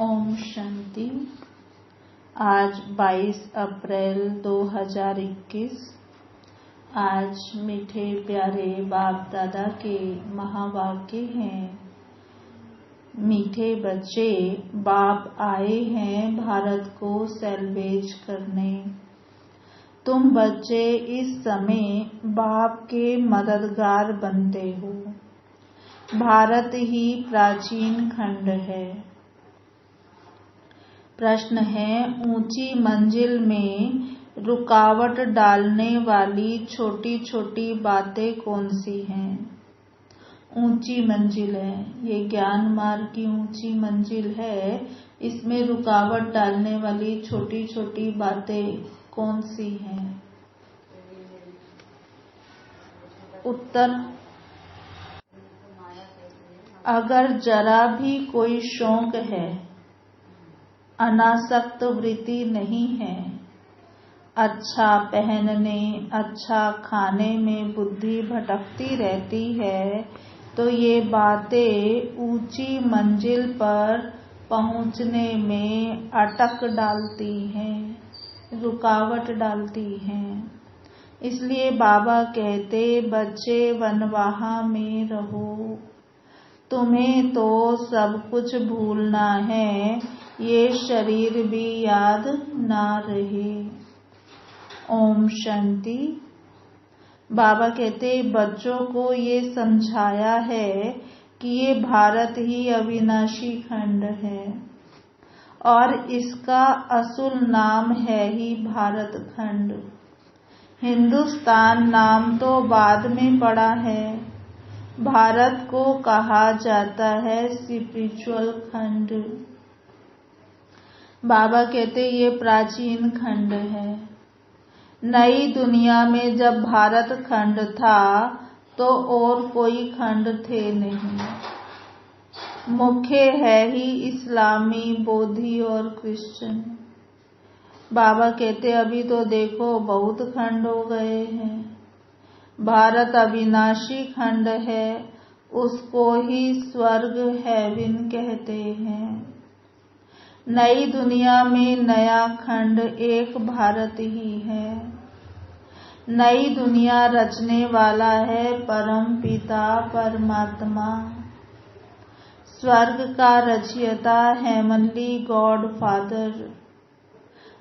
ओम शांति। आज 22 अप्रैल 2021। आज मीठे प्यारे बाप दादा के महावाक्य हैं। मीठे बच्चे, बाप आए हैं भारत को सैल्वेज करने। तुम बच्चे इस समय बाप के मददगार बनते हो। भारत ही प्राचीन खंड है। प्रश्न है, ऊंची मंजिल में रुकावट डालने वाली छोटी छोटी बातें कौन सी हैं? ऊंची मंजिल है, ये ज्ञान मार्ग की ऊंची मंजिल है। इसमें रुकावट डालने वाली छोटी छोटी बातें कौन सी हैं? उत्तर, अगर जरा भी कोई शौक है, अनासक्त वृत्ति नहीं है, अच्छा पहनने, अच्छा खाने में बुद्धि भटकती रहती है, तो ये बातें ऊंची मंजिल पर पहुंचने में अटक डालती हैं, रुकावट डालती हैं। इसलिए बाबा कहते, बच्चे वनवाहा में रहो। तुम्हें तो सब कुछ भूलना है, ये शरीर भी याद ना रहे। ओम शांति। बाबा कहते, बच्चों को ये समझाया है कि ये भारत ही अविनाशी खंड है और इसका असुल नाम है ही भारत खंड। हिंदुस्तान नाम तो बाद में पड़ा है। भारत को कहा जाता है स्पिरिचुअल खंड। बाबा कहते, ये प्राचीन खंड है। नई दुनिया में जब भारत खंड था तो और कोई खंड थे नहीं। मुख्य है ही इस्लामी, बौद्धि और क्रिश्चियन। बाबा कहते, अभी तो देखो बहुत खंड हो गए हैं। भारत अविनाशी खंड है, उसको ही स्वर्ग हेवन कहते हैं। नई दुनिया में नया खंड एक भारत ही है। नई दुनिया रचने वाला है परम पिता परमात्मा। स्वर्ग का रचयिता हेमनली गॉड फादर।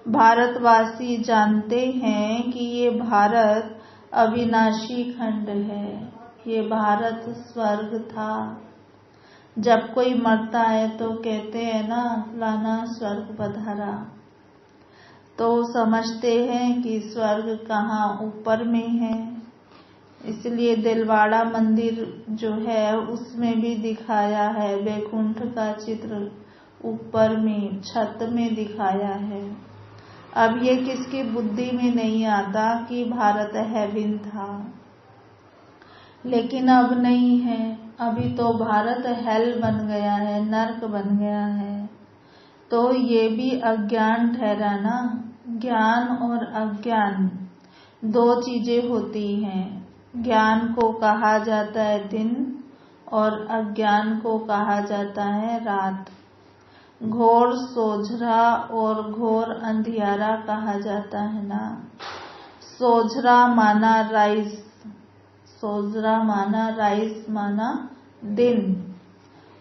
भारतवासी जानते हैं कि ये भारत अविनाशी खंड है। ये भारत स्वर्ग था। जब कोई मरता है तो कहते हैं ना, फलाना स्वर्ग पधारा, तो समझते हैं कि स्वर्ग कहाँ, ऊपर में है। इसलिए दिलवाड़ा मंदिर जो है उसमें भी दिखाया है, वैकुंठ का चित्र ऊपर में छत में दिखाया है। अब ये किसकी बुद्धि में नहीं आता कि भारत हेवन था, लेकिन अब नहीं है। अभी तो भारत हेल बन गया है, नर्क बन गया है। तो ये भी अज्ञान ठहरा ना। ज्ञान और अज्ञान दो चीजें होती हैं। ज्ञान को कहा जाता है दिन और अज्ञान को कहा जाता है रात। घोर सोझरा और घोर अंधियारा कहा जाता है ना। सोझरा माना राइज, सोझरा माना राइज माना दिन,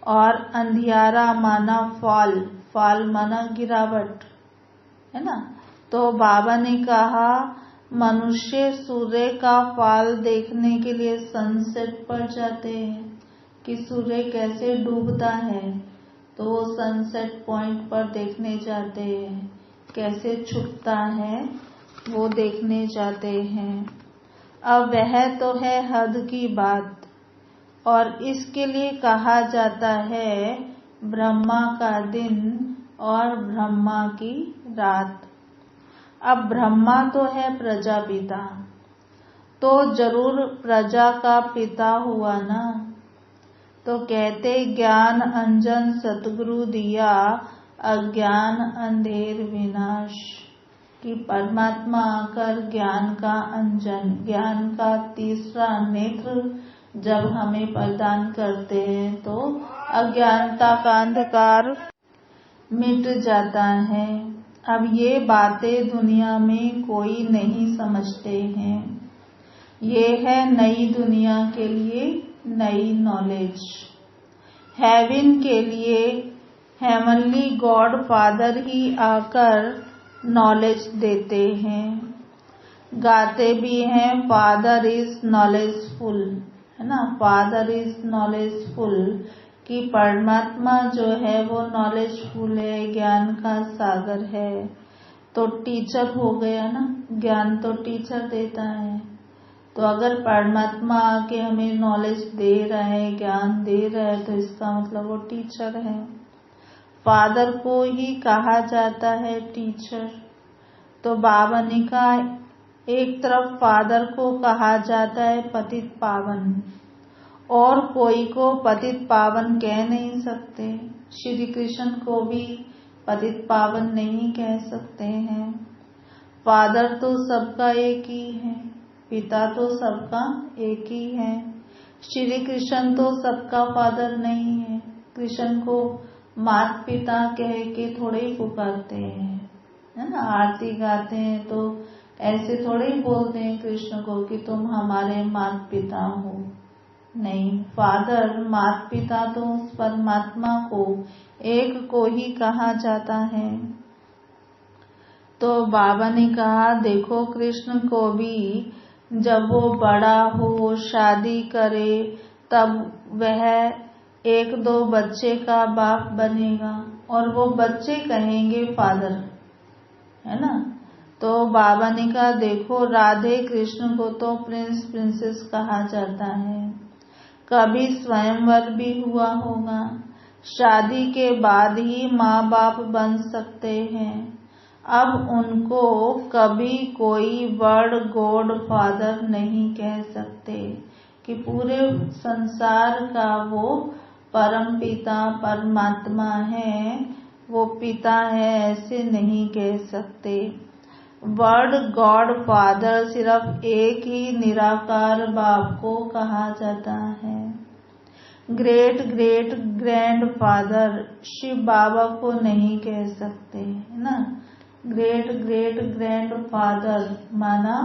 और अंधियारा माना फॉल, फॉल माना गिरावट, है ना। तो बाबा ने कहा, मनुष्य सूर्य का फॉल देखने के लिए सनसेट पर जाते हैं कि सूर्य कैसे डूबता है, तो वो सनसेट पॉइंट पर देखने जाते हैं, कैसे छुपता है वो देखने जाते हैं। अब वह तो है हद की बात, और इसके लिए कहा जाता है ब्रह्मा का दिन और ब्रह्मा की रात। अब ब्रह्मा तो है प्रजापिता, तो जरूर प्रजा का पिता हुआ ना। तो कहते, ज्ञान अंजन सतगुरु दिया, अज्ञान अंधेर विनाश। कि परमात्मा आकर ज्ञान का अंजन, ज्ञान का तीसरा नेत्र जब हमें प्रदान करते हैं तो अज्ञानता का अंधकार मिट जाता है। अब ये बातें दुनिया में कोई नहीं समझते हैं। ये है नई दुनिया के लिए नई नॉलेज। हेवन के लिए हेवनली गॉड फादर ही आकर नॉलेज देते हैं। गाते भी हैं फादर इज नॉलेजफुल, है ना, फादर इज नॉलेजफुल, कि परमात्मा जो है वो नॉलेजफुल है, ज्ञान का सागर है। तो टीचर हो गया ना, ज्ञान तो टीचर देता है। तो अगर परमात्मा आके हमें नॉलेज दे रहा है, ज्ञान दे रहा है, तो इसका मतलब वो टीचर है। फादर को ही कहा जाता है टीचर। तो बाबा ने कहा एक तरफ फादर को कहा जाता है पतित पावन, और कोई को पतित पावन कह नहीं सकते। श्री कृष्ण को भी पतित पावन नहीं कह सकते हैं। फादर तो सबका एक ही है, पिता तो सबका एक ही है। श्री कृष्ण तो सबका फादर नहीं है। कृष्ण को माता पिता कह के थोड़े ही पुकारते हैं, है ना। आरती गाते हैं तो ऐसे थोड़े ही बोलते हैं कृष्ण को कि तुम हमारे माता पिता हो। नहीं, फादर माता पिता तो उस परमात्मा को एक को ही कहा जाता है। तो बाबा ने कहा देखो कृष्ण को भी जब वो बड़ा हो, शादी करे, तब वह एक दो बच्चे का बाप बनेगा और वो बच्चे कहेंगे फादर, है ना। तो बाबा ने कहा देखो राधे कृष्ण को तो प्रिंस प्रिंसेस कहा जाता है। कभी स्वयंवर भी हुआ होगा। शादी के बाद ही माँ बाप बन सकते हैं। अब उनको कभी कोई वर्ड गॉड फादर नहीं कह सकते कि पूरे संसार का वो परम पिता परमात्मा है, वो पिता है, ऐसे नहीं कह सकते। वर्ड गॉड फादर सिर्फ एक ही निराकार बाप को कहा जाता है। Great great grand father Shiv Baba को नहीं कह सकते, है ना। ग्रेट ग्रेट ग्रैंड फादर माना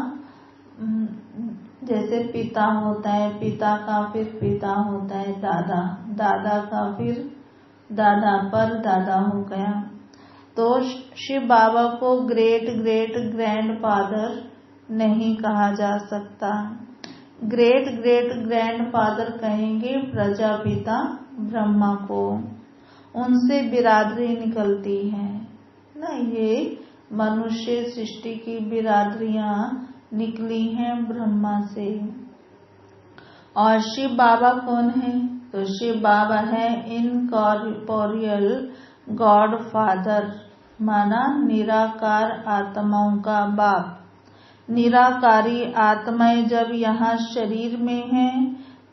जैसे पिता होता है, पिता का फिर पिता होता है दादा, दादा का फिर दादा पर दादा हो गया। तो शिव बाबा को ग्रेट ग्रेट ग्रैंड फादर नहीं कहा जा सकता। ग्रेट ग्रेट ग्रैंड फादर कहेंगे प्रजापिता ब्रह्मा को। उनसे बिरादरी निकलती है ना। ये मनुष्य सृष्टि की बिरादरियां निकली हैं ब्रह्मा से। और शिव बाबा कौन है? तो शिव बाबा है इनकॉर्पोरियल गॉड फादर, माना निराकार आत्माओं का बाप। निराकारी आत्माएं जब यहाँ शरीर में हैं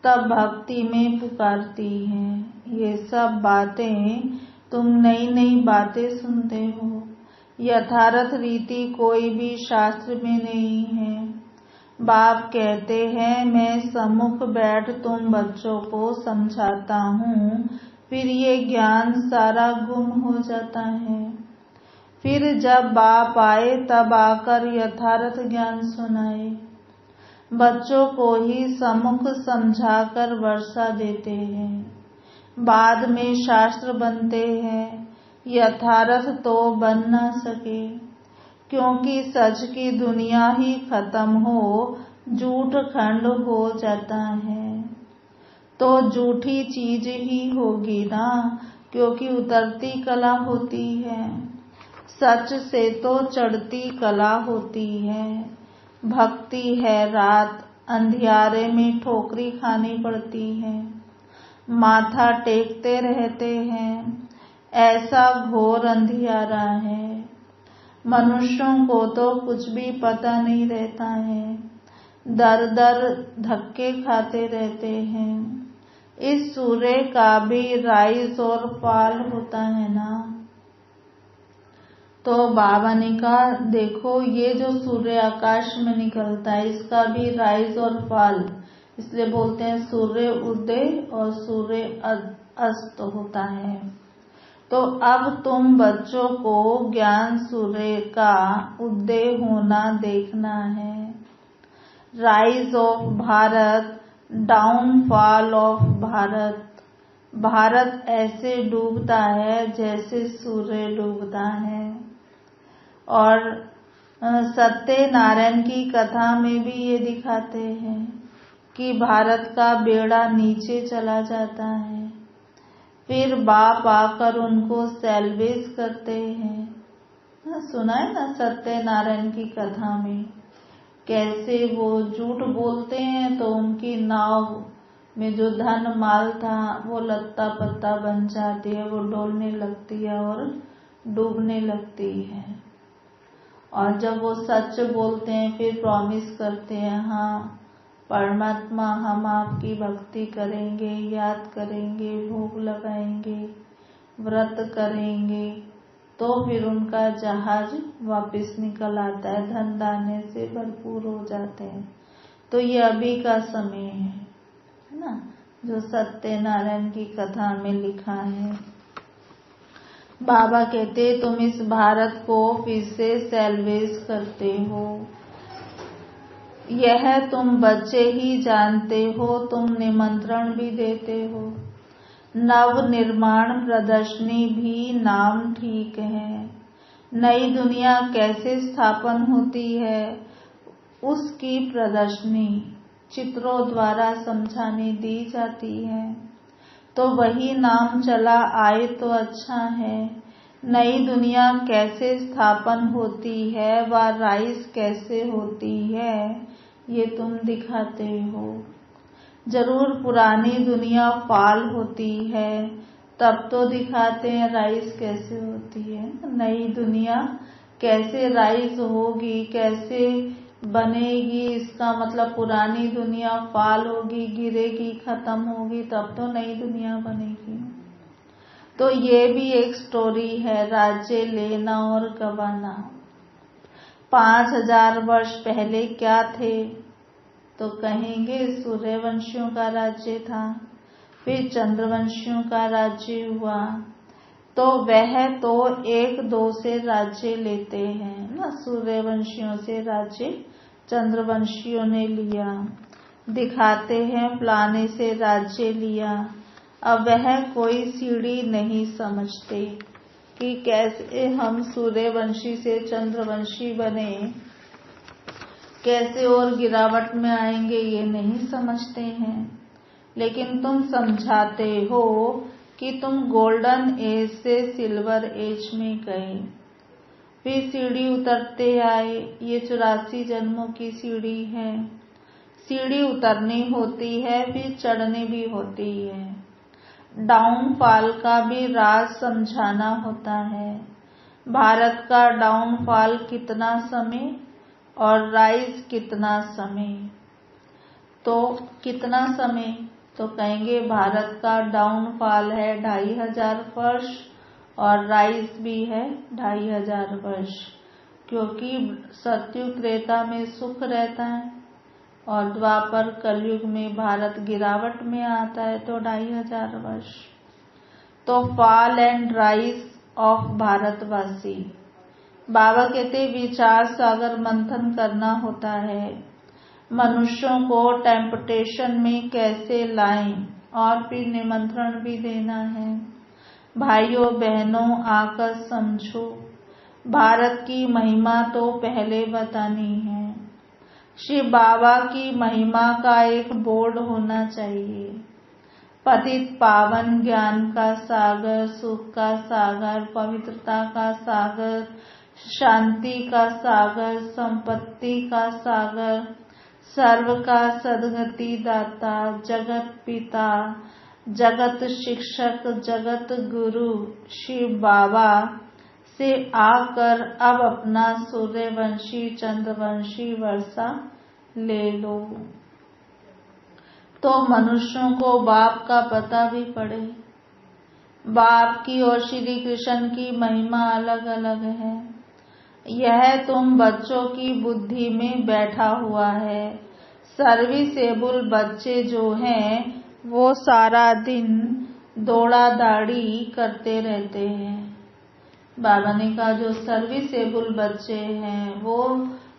तब भक्ति में पुकारती हैं। ये सब बातें तुम नई नई बातें सुनते हो, यथार्थ रीति कोई भी शास्त्र में नहीं है। बाप कहते हैं मैं सम्मुख बैठ तुम बच्चों को समझाता हूँ, फिर ये ज्ञान सारा गुम हो जाता है। फिर जब बाप आए तब आकर यथार्थ ज्ञान सुनाए। बच्चों को ही सम्मुख समझाकर वर्षा देते हैं। बाद में शास्त्र बनते हैं, यथार्थ तो बन न सके, क्योंकि सच की दुनिया ही खत्म हो, झूठ खंड हो जाता है। तो झूठी चीज ही होगी ना, क्योंकि उतरती कला होती है। सच से तो चढ़ती कला होती है। भक्ति है रात, अंधियारे में ठोकरी खानी पड़ती है। माथा टेकते रहते हैं, ऐसा घोर अंधियारा है। मनुष्यों को तो कुछ भी पता नहीं रहता है, दर दर धक्के खाते रहते हैं। इस सूर्य का भी राइज और फॉल होता है ना। तो बाबा ने कहा देखो ये जो सूर्य आकाश में निकलता है इसका भी राइज और फॉल, इसलिए बोलते हैं सूर्य उदय और सूर्य अस्त होता है। तो अब तुम बच्चों को ज्ञान सूर्य का उदय होना देखना है। Rise of Bharat, downfall of Bharat. Bharat ऐसे डूबता है जैसे सूर्य डूबता है। और सत्यनारायण की कथा में भी ये दिखाते हैं कि भारत का बेड़ा नीचे चला जाता है, फिर बाप आकर उनको सैल्वेज करते हैं। सुना है ना सत्यनारायण की कथा में, कैसे वो झूठ बोलते हैं तो उनकी नाव में जो धन माल था वो लत्ता पत्ता बन जाती है, वो डोलने लगती है और डूबने लगती है। और जब वो सच बोलते हैं फिर प्रॉमिस करते हैं, हाँ परमात्मा हम आपकी भक्ति करेंगे, याद करेंगे, भोग लगाएंगे, व्रत करेंगे, तो फिर उनका जहाज वापस निकल आता है, धन दाने से भरपूर हो जाते हैं। तो ये अभी का समय है ना, जो सत्यनारायण की कथा में लिखा है। बाबा कहते तुम इस भारत को फिर से सैल्वेज करते हो, यह तुम बच्चे ही जानते हो, तुम निमंत्रण भी देते हो। नव निर्माण प्रदर्शनी भी नाम ठीक है। नई दुनिया कैसे स्थापन होती है उसकी प्रदर्शनी चित्रों द्वारा समझाने दी जाती है, तो वही नाम चला आए तो अच्छा है। नई दुनिया कैसे स्थापन होती है व राइज कैसे होती है ये तुम दिखाते हो। जरूर पुरानी दुनिया फॉल होती है, तब तो दिखाते हैं राइज कैसे होती है। नई दुनिया कैसे राइज होगी, कैसे बनेगी, इसका मतलब पुरानी दुनिया फॉल होगी, गिरेगी, खत्म होगी, तब तो नई दुनिया बनेगी। तो ये भी एक स्टोरी है, राज्य लेना और गंवाना। 5000 वर्ष पहले क्या थे तो कहेंगे सूर्यवंशियों का राज्य था, फिर चंद्रवंशियों का राज्य हुआ। तो वह तो 1-2 से राज्य लेते हैं ना, सूर्यवंशियों से राज्य चंद्रवंशियों ने लिया, दिखाते हैं फलाने से राज्य लिया। अब वह कोई सीढ़ी नहीं समझते कि कैसे हम सूर्यवंशी से चंद्रवंशी बने, कैसे और गिरावट में आएंगे, ये नहीं समझते हैं। लेकिन तुम समझाते हो कि तुम गोल्डन एज से सिल्वर एज में गए, फिर सीढ़ी उतरते आए। ये 84 जन्मों की सीढ़ी है, सीढ़ी उतरनी होती है फिर चढ़नी भी होती है। डाउनफॉल का भी राज समझाना होता है। भारत का डाउनफॉल कितना समय और राइज कितना समय, तो कितना समय तो कहेंगे भारत का डाउनफॉल है 2500 वर्ष और राइज भी है 2500 वर्ष, क्योंकि सतयुग त्रेता में सुख रहता है और द्वापर कलयुग में भारत गिरावट में आता है, तो 2500 वर्ष। तो फॉल एंड राइज ऑफ भारतवासी। बाबा कहते विचार सागर मंथन करना होता है, मनुष्यों को टेम्पटेशन में कैसे लाएं और फिर निमंत्रण भी देना है। भाइयों बहनों आकर समझो, भारत की महिमा तो पहले बतानी है। शिव बाबा की महिमा का एक बोर्ड होना चाहिए। पतित पावन, ज्ञान का सागर, सुख का सागर, पवित्रता का सागर, शांति का सागर, संपत्ति का सागर, सर्व का सद्गति दाता, जगत पिता, जगत शिक्षक, जगत गुरु शिव बाबा से आकर अब अपना सूर्यवंशी चंद्रवंशी वर्षा ले लो, तो मनुष्यों को बाप का पता भी पड़े। बाप की और श्री कृष्ण की महिमा अलग अलग है। यह तुम बच्चों की बुद्धि में बैठा हुआ है। सर्विसेबल बच्चे जो हैं वो सारा दिन दौड़ा दाड़ी करते रहते हैं। बाबा ने कहा जो सर्विसेबल बच्चे हैं वो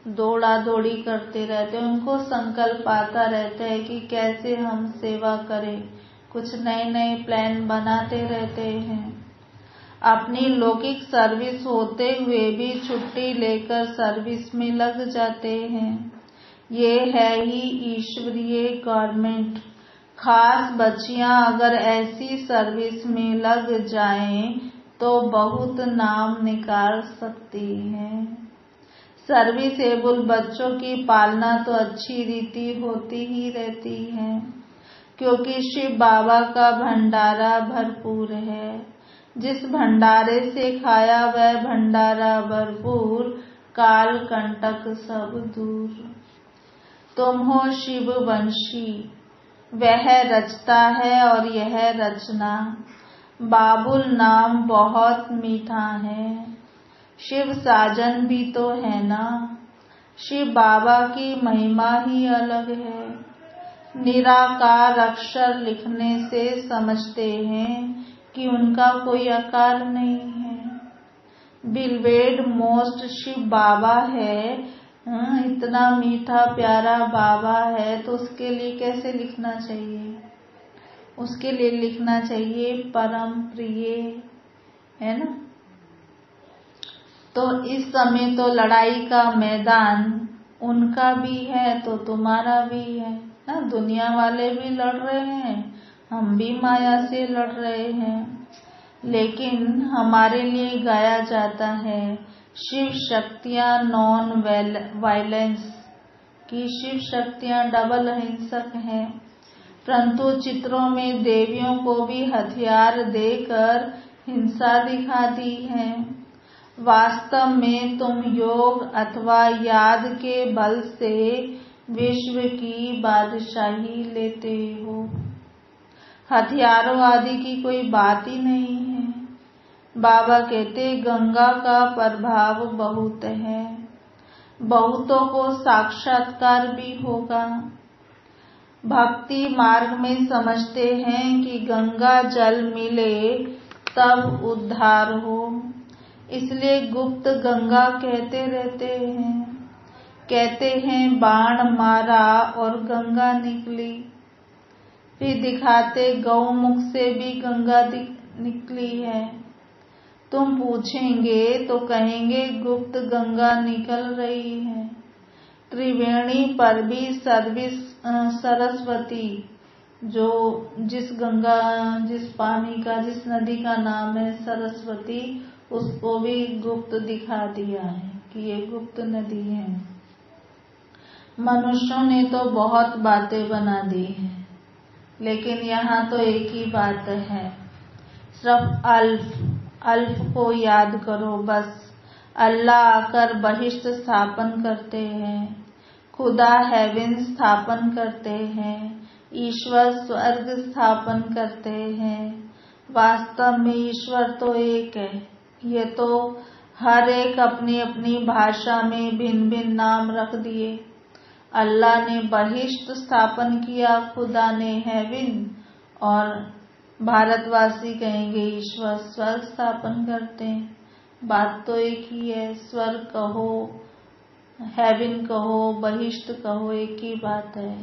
दौड़ा दौड़ी करते रहते हैं, उनको संकल्प आता रहता है कि कैसे हम सेवा करें, कुछ नए नए प्लान बनाते रहते हैं। अपनी लौकिक सर्विस होते हुए भी छुट्टी लेकर सर्विस में लग जाते हैं। ये है ही ईश्वरीय गवर्नमेंट। खास बच्चियां अगर ऐसी सर्विस में लग जाएं तो बहुत नाम निकाल सकती हैं। सर्विसेबल बच्चों की पालना तो अच्छी रीति होती ही रहती है, क्योंकि शिव बाबा का भंडारा भरपूर है। जिस भंडारे से खाया वह भंडारा भरपूर, काल कंटक सब दूर। तुम हो शिव वंशी, वह रचता है और यह रचना। बाबुल नाम बहुत मीठा है, शिव साजन भी तो है ना। शिव बाबा की महिमा ही अलग है। निराकार अक्षर लिखने से समझते हैं कि उनका कोई आकार नहीं है। बिलवेड मोस्ट शिव बाबा है, इतना मीठा प्यारा बाबा है, तो उसके लिए कैसे लिखना चाहिए? उसके लिए लिखना चाहिए परम प्रिय, है ना। तो इस समय तो लड़ाई का मैदान उनका भी है तो तुम्हारा भी है ना। दुनिया वाले भी लड़ रहे हैं, हम भी माया से लड़ रहे हैं, लेकिन हमारे लिए गाया जाता है शिव शक्तियां नॉन वायलेंस की। शिव शक्तियां डबल अहिंसक हैं, परंतु चित्रों में देवियों को भी हथियार देकर हिंसा दिखाती है। वास्तव में तुम योग अथवा याद के बल से विश्व की बादशाही लेते हो। हथियारों आदि की कोई बात ही नहीं है। बाबा कहते गंगा का प्रभाव बहुत है, बहुतों को साक्षात्कार भी होगा। भक्ति मार्ग में समझते हैं कि गंगा जल मिले तब उद्धार हो, इसलिए गुप्त गंगा कहते रहते हैं। कहते हैं बाण मारा और गंगा निकली, फिर दिखाते गौमुख से भी गंगा निकली है। तुम पूछेंगे तो कहेंगे गुप्त गंगा निकल रही है। त्रिवेणी पर भी सरस्वती, जो जिस पानी का, जिस नदी का नाम है सरस्वती, उसको भी गुप्त दिखा दिया है कि ये गुप्त नदी है। मनुष्यों ने तो बहुत बातें बना दी हैं, लेकिन यहाँ तो एक ही बात है, सिर्फ अल्फ को याद करो बस। अल्लाह आकर बहिष्ट स्थापन करते हैं, खुदा हेवन स्थापन करते हैं, ईश्वर स्वर्ग स्थापन करते हैं। वास्तव में ईश्वर तो एक है। ये तो हर एक अपनी अपनी भाषा में भिन्न भिन्न नाम रख दिए। अल्लाह ने बहिष्ट स्थापन किया, खुदा ने हेवन, और भारतवासी कहेंगे ईश्वर स्वर्ग स्थापन करते हैं। बात तो एक ही है। स्वर्ग कहो, हेवन कहो, बहिष्ट कहो, एक ही बात है।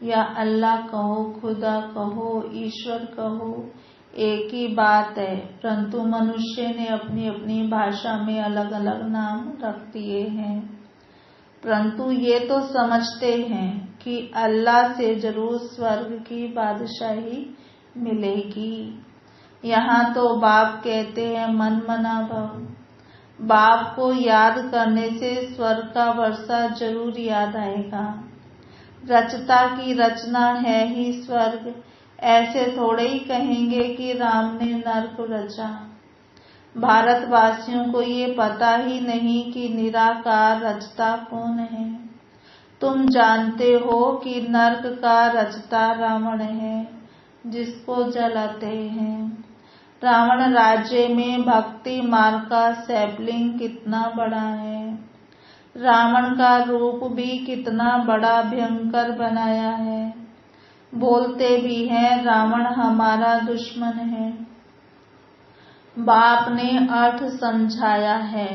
या अल्लाह कहो, खुदा कहो, ईश्वर कहो, एक ही बात है। परंतु मनुष्य ने अपनी अपनी भाषा में अलग अलग नाम रख दिए हैं। परंतु ये तो समझते हैं कि अल्लाह से जरूर स्वर्ग की बादशाही मिलेगी। यहाँ तो बाप कहते हैं मन मना भव। बाप को याद करने से स्वर्ग का वर्षा जरूर याद आएगा। रचता की रचना है ही स्वर्ग। ऐसे थोड़े ही कहेंगे कि राम ने नर्क रचा। भारतवासियों को ये पता ही नहीं कि निराकार रचता कौन है। तुम जानते हो कि नर्क का रचता रावण है, जिसको जलाते हैं। रावण राज्य में भक्ति मार्ग का सैपलिंग कितना बड़ा है। रावण का रूप भी कितना बड़ा भयंकर बनाया है। बोलते भी हैं रावण हमारा दुश्मन है। बाप ने अर्थ समझाया है,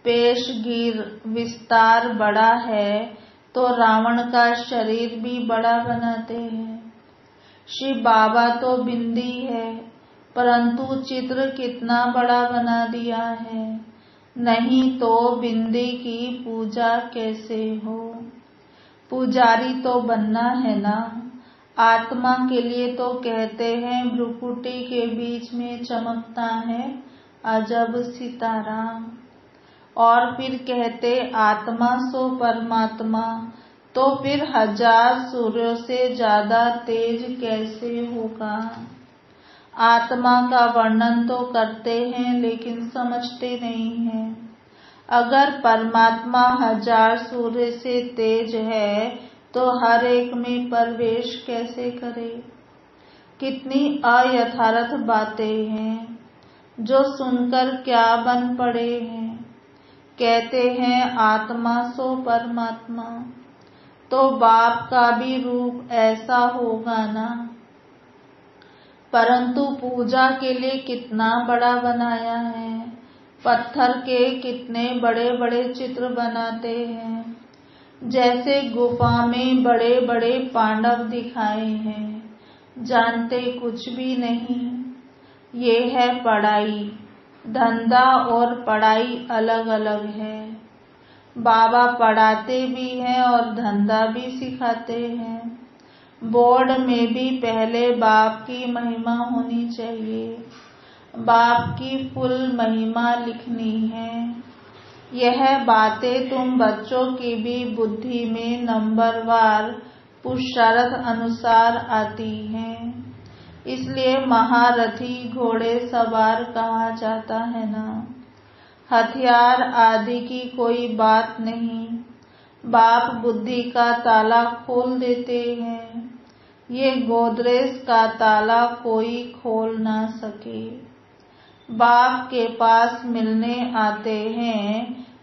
पेशगीर विस्तार बड़ा है तो रावण का शरीर भी बड़ा बनाते हैं। शिव बाबा तो बिंदी है, परंतु चित्र कितना बड़ा बना दिया है, नहीं तो बिंदी की पूजा कैसे हो। पुजारी तो बनना है ना। आत्मा के लिए तो कहते हैं भ्रुकुटी के बीच में चमकता है अजब सितारा, और फिर कहते आत्मा सो परमात्मा, तो फिर 1000 सूर्यों से ज्यादा तेज कैसे होगा। आत्मा का वर्णन तो करते हैं लेकिन समझते नहीं हैं। अगर परमात्मा 1000 सूर्य से तेज है तो हर एक में प्रवेश कैसे करे। कितनी अयथार्थ बातें हैं जो सुनकर क्या बन पड़े हैं। कहते हैं आत्मा सो परमात्मा, तो बाप का भी रूप ऐसा होगा ना। परंतु पूजा के लिए कितना बड़ा बनाया है। पत्थर के कितने बड़े बड़े चित्र बनाते हैं, जैसे गुफा में बड़े बड़े पांडव दिखाए हैं। जानते कुछ भी नहीं। ये है पढ़ाई। धंधा और पढ़ाई अलग अलग है। बाबा पढ़ाते भी हैं और धंधा भी सिखाते हैं। बोर्ड में भी पहले बाप की महिमा होनी चाहिए। बाप की फुल महिमा लिखनी है। यह बातें तुम बच्चों की भी बुद्धि में नंबरवार पुरुषार्थ अनुसार आती हैं। इसलिए महारथी घोड़े सवार कहा जाता है ना। हथियार आदि की कोई बात नहीं। बाप बुद्धि का ताला खोल देते हैं। ये गोदरेज का ताला कोई खोल ना सके। बाप के पास मिलने आते हैं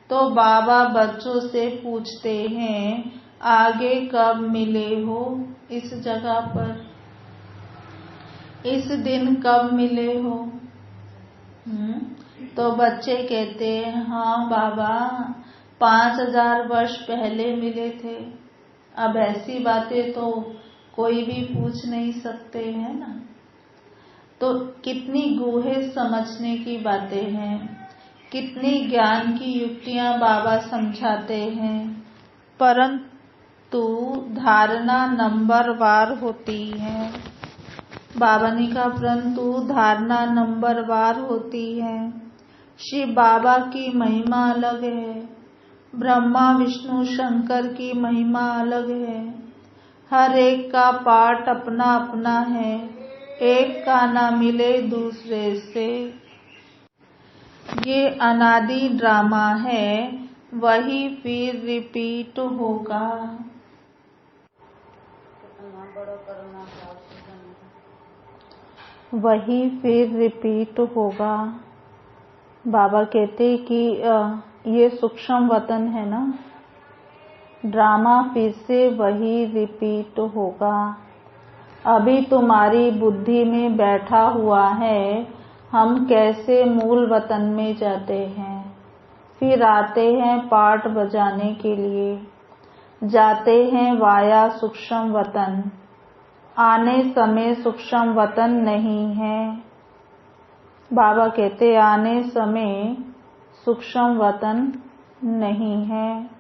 तो बाबा बच्चों से पूछते हैं आगे कब मिले हो, इस जगह पर इस दिन कब मिले हो। तो बच्चे कहते हैं हाँ बाबा 5000 वर्ष पहले मिले थे। अब ऐसी बातें तो कोई भी पूछ नहीं सकते हैं ना। तो कितनी गूढ़े समझने की बातें हैं, कितनी ज्ञान की युक्तियां बाबा समझाते हैं, परंतु धारणा नंबरवार होती है। बाबा ने कहा परंतु धारणा नंबरवार होती है। शिव बाबा की महिमा अलग है, ब्रह्मा विष्णु शंकर की महिमा अलग है। हर एक का पाठ अपना अपना है, एक का ना मिले दूसरे से। ये अनादि ड्रामा है, वही फिर रिपीट होगा। वही फिर रिपीट होगा। बाबा कहते कि ये सूक्ष्म वतन है ना, ड्रामा फिर से वही रिपीट होगा। अभी तुम्हारी बुद्धि में बैठा हुआ है हम कैसे मूल वतन में जाते हैं, फिर आते हैं पाठ बजाने के लिए, जाते हैं वाया सूक्ष्म वतन। आने समय सूक्ष्म वतन नहीं है। बाबा कहते आने समय सूक्ष्म वतन नहीं है।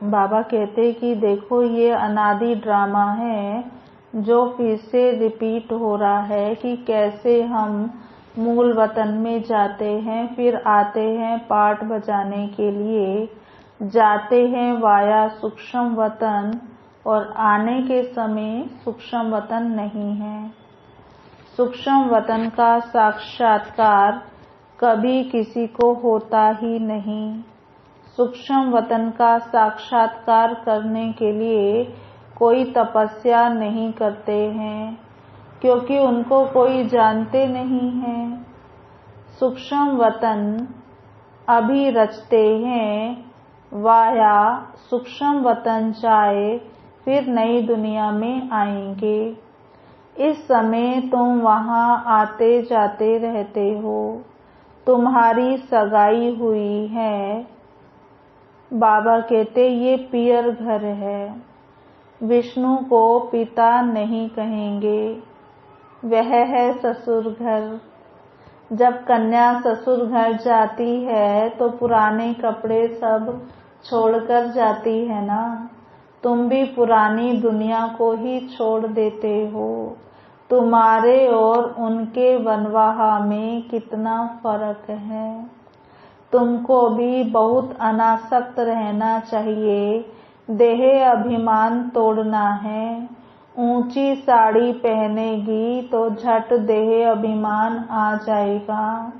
बाबा कहते कि देखो ये अनादि ड्रामा है जो फिर से रिपीट हो रहा है कि कैसे हम मूल वतन में जाते हैं, फिर आते हैं पाठ बजाने के लिए, जाते हैं वाया सूक्ष्म वतन और आने के समय सूक्ष्म वतन नहीं है। सूक्ष्म वतन का साक्षात्कार कभी किसी को होता ही नहीं। सूक्ष्म वतन का साक्षात्कार करने के लिए कोई तपस्या नहीं करते हैं, क्योंकि उनको कोई जानते नहीं है। सूक्ष्म वतन अभी रचते हैं, वाया सूक्ष्म वतन जाए फिर नई दुनिया में आएंगे। इस समय तुम वहां आते जाते रहते हो, तुम्हारी सगाई हुई है। बाबा कहते ये पियर घर है। विष्णु को पिता नहीं कहेंगे, वह है ससुर घर। जब कन्या ससुर घर जाती है तो पुराने कपड़े सब छोड़कर जाती है ना। तुम भी पुरानी दुनिया को ही छोड़ देते हो। तुम्हारे और उनके वनवाह में कितना फर्क है। तुमको भी बहुत अनासक्त रहना चाहिए, देह अभिमान तोड़ना है। ऊंची साड़ी पहनेगी तो झट देह अभिमान आ जाएगा,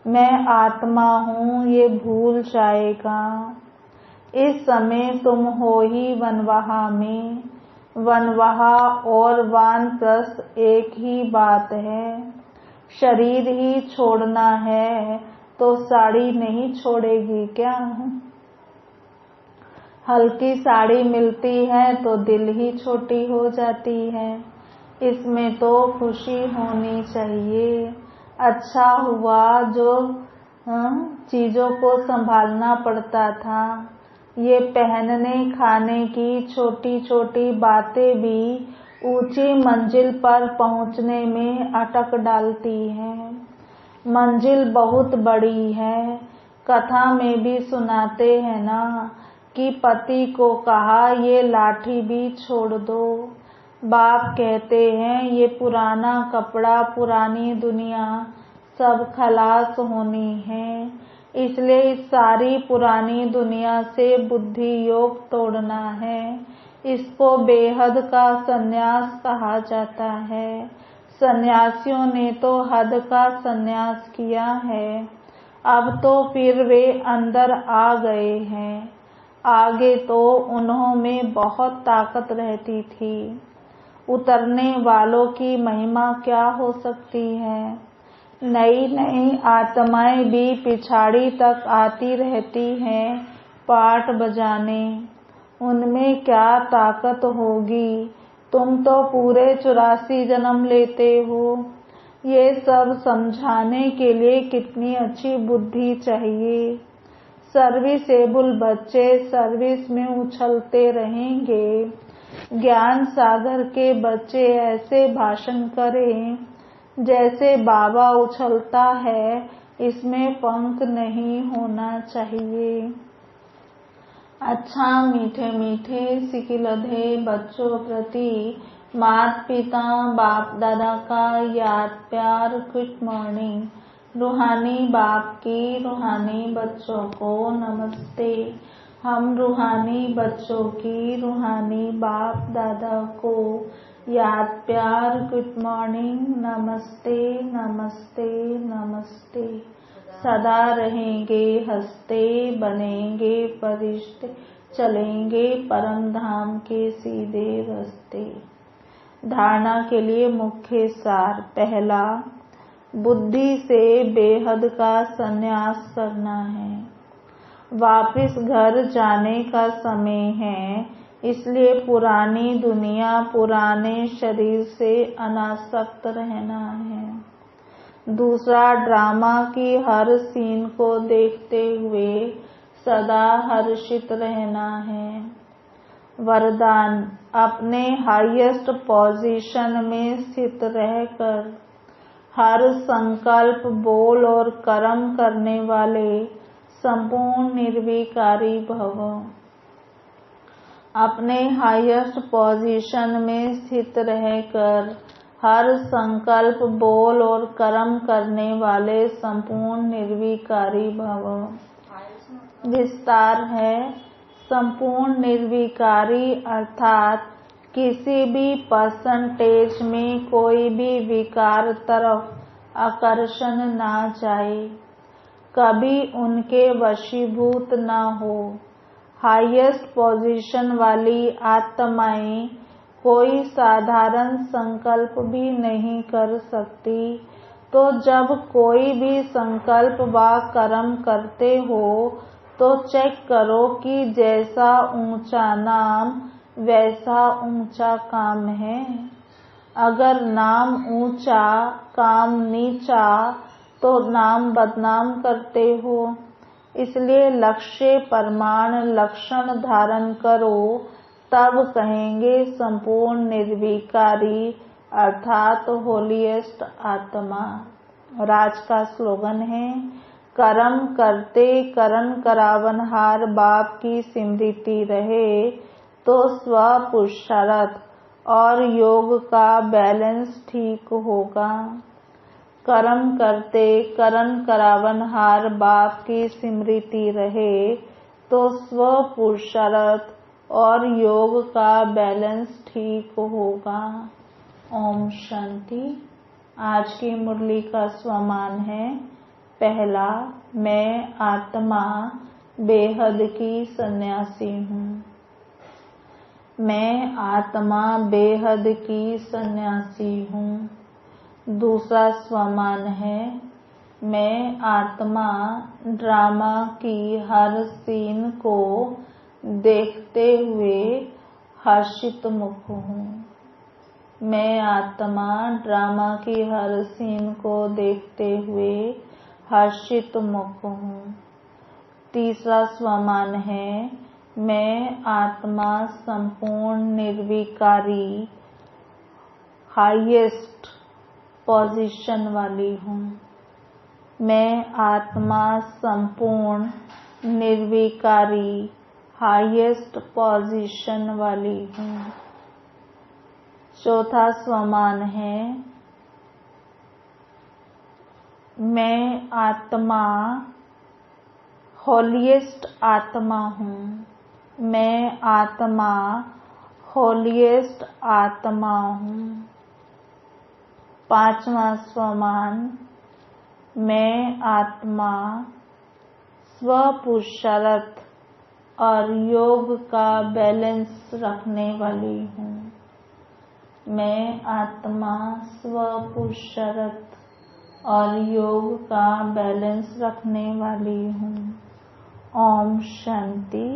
मैं आत्मा हूँ ये भूल जाएगा। इस समय तुम हो ही वनवाह में। वनवाह और वानप्रस्थ एक ही बात है। शरीर ही छोड़ना है तो साड़ी नहीं छोड़ेगी क्या? हल्की साड़ी मिलती है तो दिल ही छोटी हो जाती है। इसमें तो खुशी होनी चाहिए। अच्छा हुआ जो चीजों को संभालना पड़ता था। ये पहनने खाने की छोटी छोटी बातें भी ऊंची मंजिल पर पहुंचने में अटक डालती हैं। मंजिल बहुत बड़ी है। कथा में भी सुनाते हैं ना कि पति को कहा ये लाठी भी छोड़ दो। बाप कहते हैं ये पुराना कपड़ा, पुरानी दुनिया सब खलास होनी है। इसलिए इस सारी पुरानी दुनिया से बुद्धि योग तोड़ना है। इसको बेहद का संन्यास कहा जाता है। सन्यासियों ने तो हद का संन्यास किया है। अब तो फिर वे अंदर आ गए हैं। आगे तो उन्हों में बहुत ताकत रहती थी। उतरने वालों की महिमा क्या हो सकती है। नई नई आत्माएं भी पिछाड़ी तक आती रहती हैं पाठ बजाने। उनमें क्या ताकत होगी। तुम तो पूरे 84 जन्म लेते हो। ये सब समझाने के लिए कितनी अच्छी बुद्धि चाहिए। सर्विसेबल बच्चे सर्विस में उछलते रहेंगे। ज्ञान सागर के बच्चे ऐसे भाषण करें जैसे बाबा उछलता है, इसमें पंख नहीं होना चाहिए। अच्छा मीठे मीठे सिकिलधे बच्चों प्रति माता पिता बाप दादा का याद प्यार गुड मॉर्निंग। रूहानी बाप की रूहानी बच्चों को नमस्ते। हम रूहानी बच्चों की रूहानी बाप दादा को याद प्यार गुड मॉर्निंग, नमस्ते नमस्ते नमस्ते। सदा रहेंगे हंसते, बनेंगे फरिश्ते, चलेंगे परम धाम के सीधे रास्ते। धारणा के लिए मुख्य सार। पहला, बुद्धि से बेहद का संन्यास करना है। वापिस घर जाने का समय है, इसलिए पुरानी दुनिया पुराने शरीर से अनासक्त रहना है। दूसरा, ड्रामा की हर सीन को देखते हुए सदा हर्षित रहना है। वरदान, अपने हाईएस्ट पोजीशन में स्थित रहकर हर संकल्प बोल और कर्म करने वाले संपूर्ण निर्विकारी भव। अपने हाईएस्ट पोजीशन में स्थित रहकर हर संकल्प बोल और कर्म करने वाले संपूर्ण निर्विकारी भव। विस्तार है, संपूर्ण निर्विकारी अर्थात किसी भी परसेंटेज में कोई भी विकार तरफ आकर्षण ना जाए, कभी उनके वशीभूत ना हो। हाईएस्ट पोजीशन वाली आत्माएं कोई साधारण संकल्प भी नहीं कर सकती तो जब कोई भी संकल्प व कर्म करते हो तो चेक करो कि जैसा ऊंचा नाम वैसा ऊंचा काम है। अगर नाम ऊंचा काम नीचा तो नाम बदनाम करते हो। इसलिए लक्ष्य प्रमाण लक्षण धारण करो, तब कहेंगे संपूर्ण निर्विकारी अर्थात होलीएस्ट आत्मा। राज का स्लोगन है, कर्म करते करण करावनहार बाप की स्मृति रहे तो स्व पुरुषार्थ और योग का बैलेंस ठीक होगा। कर्म करते करण करावनहार बाप की स्मृति रहे तो स्व पुरुषार्थ और योग का बैलेंस ठीक होगा। ओम शांति। आज की मुरली का स्वमान है, पहला, मैं आत्मा बेहद की सन्यासी हूँ। मैं आत्मा बेहद की सन्यासी हूँ। दूसरा स्वमान है, मैं आत्मा ड्रामा की हर सीन को देखते हुए हर्षित मुख हूँ। मैं आत्मा ड्रामा की हर सीन को देखते हुए हर्षित मुख हूँ। तीसरा स्वमान है, मैं आत्मा संपूर्ण निर्विकारी हाईएस्ट पोजीशन वाली हूँ। मैं आत्मा संपूर्ण निर्विकारी हाईएस्ट पोजीशन वाली हूँ। चौथा स्वमान है, मैं आत्मा होलीएस्ट आत्मा हूँ। मैं आत्मा होलीएस्ट आत्मा हूँ। पांचवा स्वमान, मैं आत्मा स्वपुरुषार्थ और योग का बैलेंस रखने वाली हूँ। मैं आत्मा स्वपुरुषार्थ और योग का बैलेंस रखने वाली हूँ। ओम शांति।